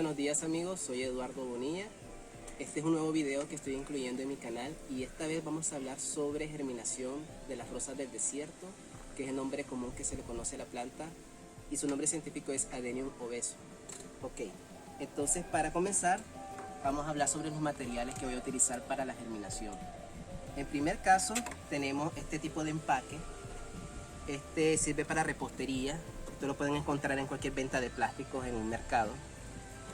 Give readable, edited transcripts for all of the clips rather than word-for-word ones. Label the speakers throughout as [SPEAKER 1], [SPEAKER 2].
[SPEAKER 1] buenos días amigos, soy Eduardo Bonilla. Este es un nuevo video que estoy incluyendo en mi canal y esta vez vamos a hablar sobre germinación de las rosas del desierto, que es el nombre común que se le conoce a la planta y su nombre científico es Adenium obeso. Ok, entonces para comenzar vamos a hablar sobre los materiales que voy a utilizar para la germinación. En primer caso tenemos este tipo de empaque. Este sirve para repostería. Esto lo pueden encontrar en cualquier venta de plásticos en un mercado.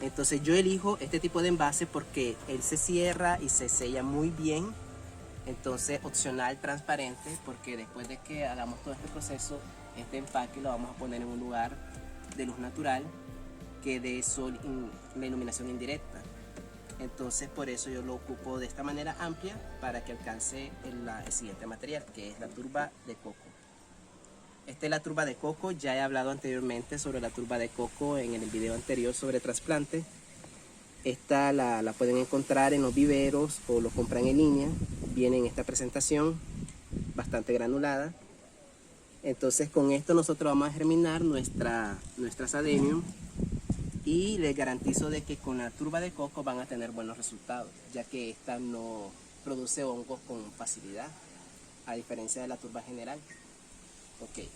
[SPEAKER 1] Entonces yo elijo este tipo de envase porque él se cierra y se sella muy bien. Entonces opcional transparente, porque después de que hagamos todo este proceso, este empaque lo vamos a poner en un lugar de luz natural que dé sol, la iluminación indirecta. Entonces por eso yo lo ocupo de esta manera amplia para que alcance el siguiente material, que es la turba de coco. Esta es la turba de coco. Ya he hablado anteriormente sobre la turba de coco en el video anterior sobre trasplante. Esta la pueden encontrar en los viveros o lo compran en línea. Viene en esta presentación bastante granulada. Entonces con esto nosotros vamos a germinar nuestras Adenium y les garantizo de que con la turba de coco van a tener buenos resultados, ya que esta no produce hongos con facilidad, a diferencia de la turba general. Ok,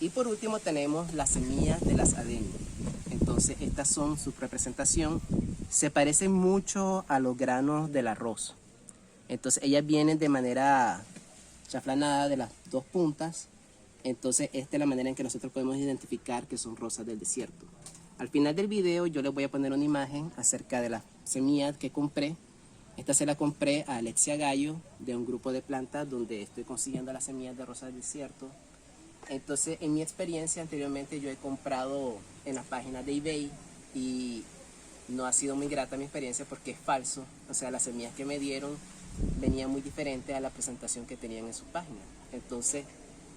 [SPEAKER 1] y por último tenemos las semillas de las Adenium. Entonces estas son su representación. Se parecen mucho a los granos del arroz. Entonces ellas vienen de manera chaflanada de las dos puntas. Entonces esta es la manera en que nosotros podemos identificar que son rosas del desierto. Al final del video yo les voy a poner una imagen acerca de las semillas que compré. Esta se la compré a Alexia Gallo, de un grupo de plantas donde estoy consiguiendo las semillas de rosas del desierto. Entonces en mi experiencia anteriormente yo he comprado en las páginas de eBay y no ha sido muy grata mi experiencia porque es falso. O sea, las semillas que me dieron venían muy diferentes a la presentación que tenían en su página. Entonces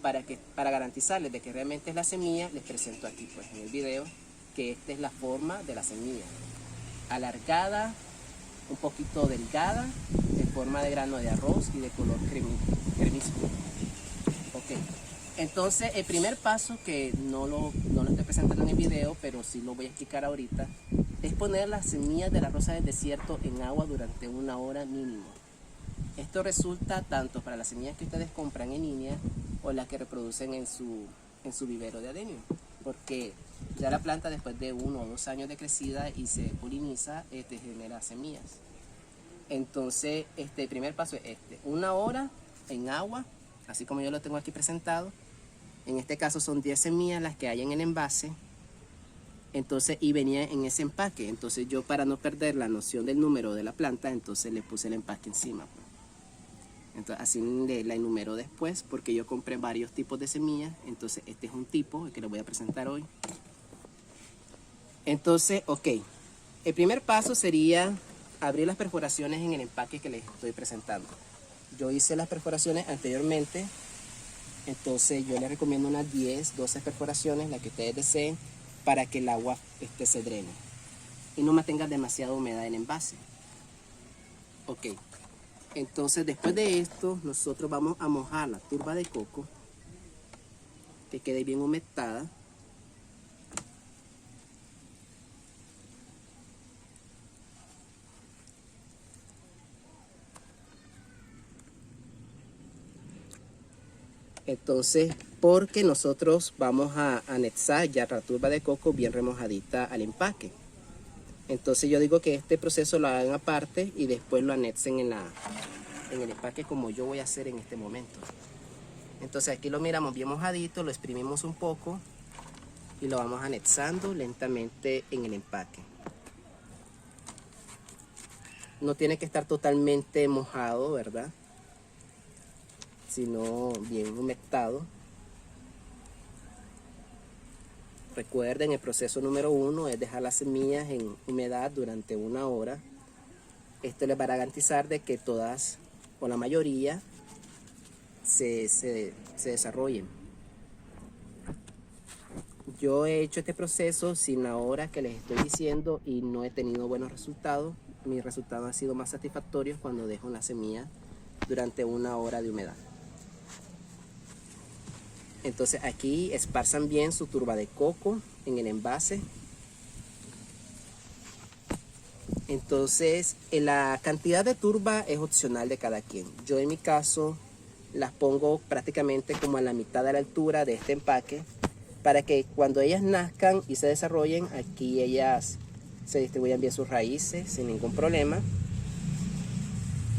[SPEAKER 1] para garantizarles de que realmente es la semilla, les presento aquí pues en el video que esta es la forma de la semilla: alargada, un poquito delgada, en forma de grano de arroz y de color cremísimo. Ok. Entonces el primer paso, que no lo estoy presentando en el video, pero sí lo voy a explicar ahorita, es poner las semillas de la rosa del desierto en agua durante 1 hora mínimo. Esto resulta tanto para las semillas que ustedes compran en línea o las que reproducen en su vivero de Adenium, porque ya la planta después de 1 o 2 años de crecida y se poliniza, genera semillas. Entonces el primer paso es 1 hora en agua, así como yo lo tengo aquí presentado. En este caso son 10 semillas las que hay en el envase. Entonces, y venía en ese empaque. Entonces yo, para no perder la noción del número de la planta, entonces le puse el empaque encima. Entonces así la enumero después, porque yo compré varios tipos de semillas. Entonces este es un tipo, el que les voy a presentar hoy. Entonces, ok, el primer paso sería abrir las perforaciones en el empaque que les estoy presentando. Yo hice las perforaciones anteriormente. Entonces yo les recomiendo unas 10, 12 perforaciones, las que ustedes deseen, para que el agua se drene y no mantenga demasiada humedad en el envase. Ok, entonces después de esto nosotros vamos a mojar la turba de coco, que quede bien humectada. Entonces, porque nosotros vamos a anexar ya la turba de coco bien remojadita al empaque. Entonces yo digo que este proceso lo hagan aparte y después lo anexen en el empaque, como yo voy a hacer en este momento. Entonces aquí lo miramos bien mojadito, lo exprimimos un poco y lo vamos anexando lentamente en el empaque. No tiene que estar totalmente mojado, ¿verdad?, sino bien humectado. Recuerden, el proceso número 1 es dejar las semillas en humedad durante 1 hora. Esto les va a garantizar de que todas o la mayoría se desarrollen. Yo he hecho este proceso sin la hora que les estoy diciendo y no he tenido buenos resultados. Mis resultados han sido más satisfactorios cuando dejo la semilla durante 1 hora de humedad. Entonces aquí esparzan bien su turba de coco en el envase. Entonces, la cantidad de turba es opcional de cada quien. Yo en mi caso las pongo prácticamente como a la mitad de la altura de este empaque, para que cuando ellas nazcan y se desarrollen, aquí ellas se distribuyan bien sus raíces sin ningún problema.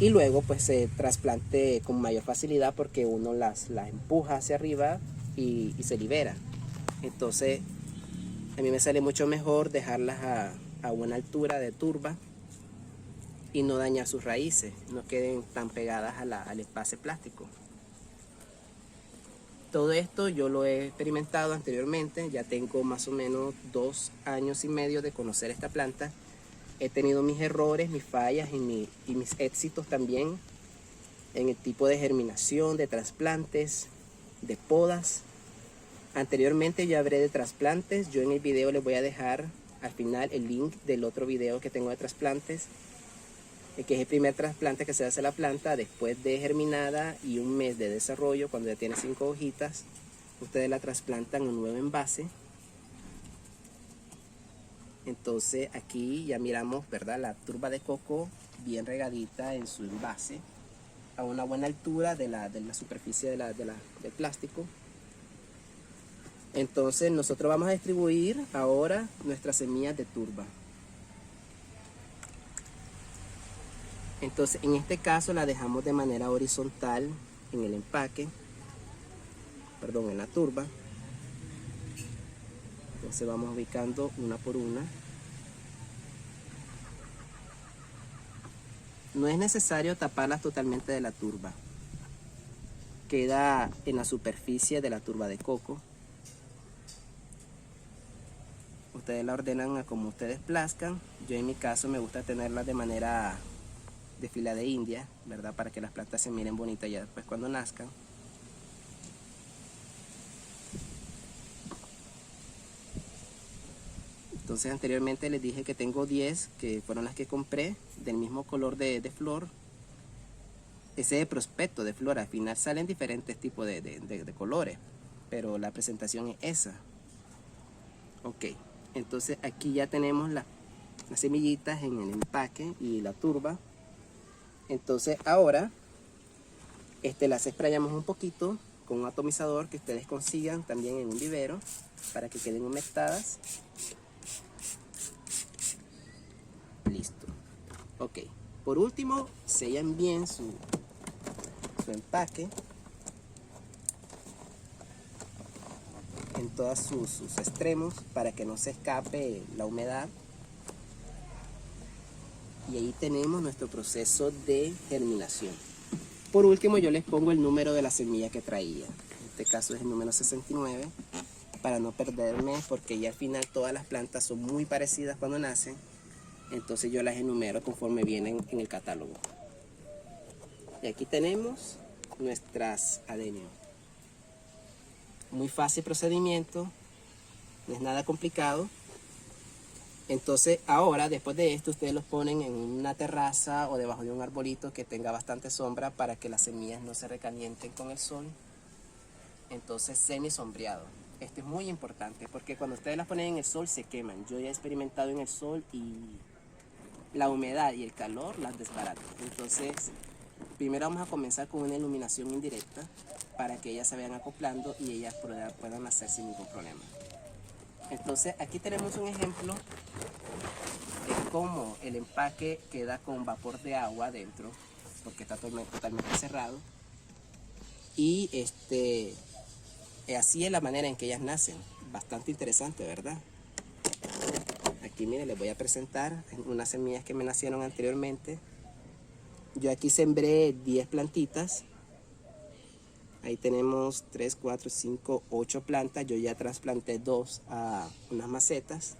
[SPEAKER 1] Y luego pues se trasplante con mayor facilidad, porque uno las empuja hacia arriba y se libera. Entonces a mí me sale mucho mejor dejarlas a buena altura de turba y no dañar sus raíces, no queden tan pegadas al espacio plástico. Todo esto yo lo he experimentado anteriormente, ya tengo más o menos 2 años y medio de conocer esta planta. He tenido mis errores, mis fallas y mis éxitos también en el tipo de germinación, de trasplantes, de podas. Anteriormente ya hablé de trasplantes. Yo en el video les voy a dejar al final el link del otro video que tengo de trasplantes, que es el primer trasplante que se hace a la planta después de germinada y un mes de desarrollo. Cuando ya tiene 5 hojitas, ustedes la trasplantan en un nuevo envase. Entonces aquí ya miramos, ¿verdad?, la turba de coco bien regadita en su envase, a una buena altura de la superficie del plástico. Entonces nosotros vamos a distribuir ahora nuestras semillas de turba. Entonces en este caso la dejamos de manera horizontal en el empaque, perdón, en la turba. Entonces vamos ubicando una por una. No es necesario taparlas totalmente de la turba. Queda en la superficie de la turba de coco. Ustedes la ordenan a como ustedes plazcan. Yo en mi caso me gusta tenerlas de manera de fila de India, ¿verdad?, para que las plantas se miren bonitas ya después cuando nazcan. Entonces anteriormente les dije que tengo 10, que fueron las que compré, del mismo color de flor. Ese es el prospecto de flor. Al final salen diferentes tipos de colores, pero la presentación es esa. Ok, entonces aquí ya tenemos las semillitas en el empaque y la turba. Entonces ahora las sprayamos un poquito con un atomizador que ustedes consigan también en un vivero, para que queden humectadas. Listo. Ok, por último sellan bien su empaque en todos sus extremos, para que no se escape la humedad. Y ahí tenemos nuestro proceso de germinación. Por último yo les pongo el número de la semilla que traía. En este caso es el número 69, para no perderme, porque ya al final todas las plantas son muy parecidas cuando nacen. Entonces yo las enumero conforme vienen en el catálogo. Y aquí tenemos nuestras adenium. Muy fácil procedimiento, no es nada complicado. Entonces ahora, después de esto, ustedes los ponen en una terraza o debajo de un arbolito que tenga bastante sombra, para que las semillas no se recalienten con el sol. Entonces semi sombreado. Esto es muy importante, porque cuando ustedes las ponen en el sol se queman. Yo ya he experimentado en el sol y la humedad y el calor las desbaratan. Entonces primero vamos a comenzar con una iluminación indirecta, para que ellas se vayan acoplando y ellas puedan nacer sin ningún problema. Entonces aquí tenemos un ejemplo de cómo el empaque queda con vapor de agua dentro, porque está totalmente cerrado. Y así es la manera en que ellas nacen. Bastante interesante, ¿verdad? Aquí miren, les voy a presentar unas semillas que me nacieron anteriormente. Yo aquí sembré 10 plantitas. Ahí tenemos 3, 4, 5, 8 plantas. Yo ya trasplanté 2 a unas macetas.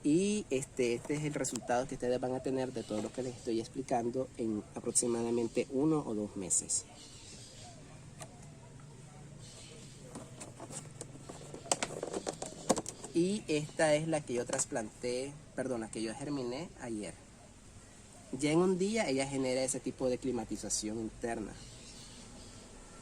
[SPEAKER 1] Y este es el resultado que ustedes van a tener de todo lo que les estoy explicando en aproximadamente 1 o 2 meses. Y esta es la que yo trasplanté, perdón, la que yo germiné ayer. Ya en un día ella genera ese tipo de climatización interna.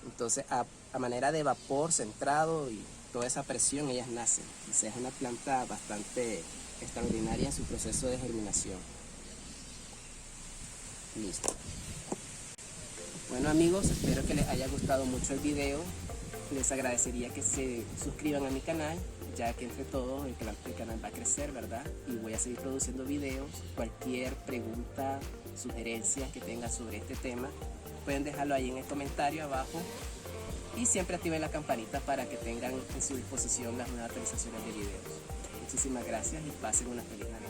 [SPEAKER 1] Entonces a manera de vapor centrado y toda esa presión, ellas nacen. O sea, es una planta bastante extraordinaria en su proceso de germinación. Listo. Bueno amigos, espero que les haya gustado mucho el video. Les agradecería que se suscriban a mi canal, ya que entre todos el canal va a crecer, ¿verdad? Y voy a seguir produciendo videos. Cualquier pregunta, sugerencia que tengan sobre este tema, pueden dejarlo ahí en el comentario abajo. Y siempre activen la campanita para que tengan en su disposición las nuevas actualizaciones de videos. Muchísimas gracias y pasen una feliz Navidad.